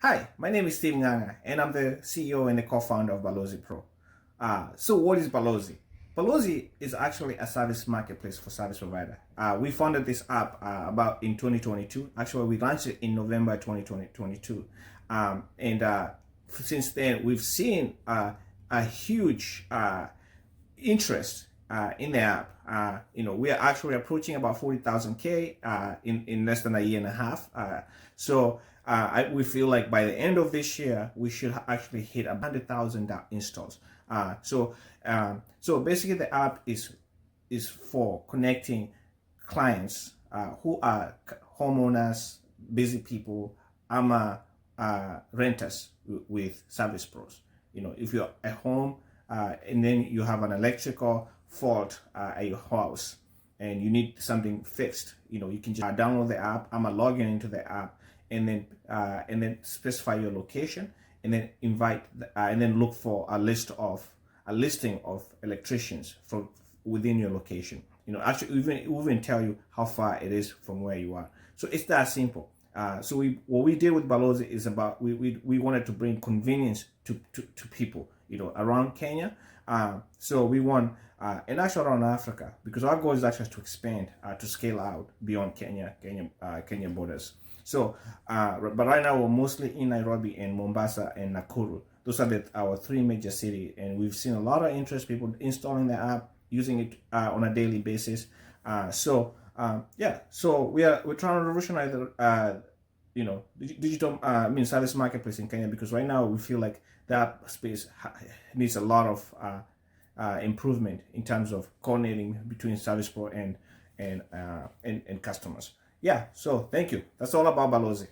Hi, my name is Steve Nganga, and I'm the CEO and the co-founder of Balozy Pro. So what is Balozy? Balozy is actually a service marketplace for service provider. We founded this app about in 2022. Actually, we launched it in November 2022. And since then, we've seen a huge interest in the app. We are actually approaching about 40,000K in less than a year and a half. We feel like by the end of this year, we should actually hit 100,000 installs. So basically, the app is for connecting clients who are homeowners, busy people, renters with service pros. If you're at home and then you have an electrical fault at your house and you need something fixed, you can just download the app. log in into the app and then specify your location and then and then look for a listing of electricians from within your location. Actually, even tell you how far it is from where you are. So it's that simple. What we did with Balozy is we wanted to bring convenience to people, around Kenya. So we want and actually around Africa, because our goal is actually to expand, to scale out beyond Kenya borders. But right now we're mostly in Nairobi and Mombasa and Nakuru. Those are our three major cities, and we've seen a lot of interest, people installing the app, using it on a daily basis. So we're trying to revolutionize digital service marketplace in Kenya, because right now we feel like that space needs a lot of improvement in terms of coordinating between service pro and customers. So thank you. That's all about Balozy.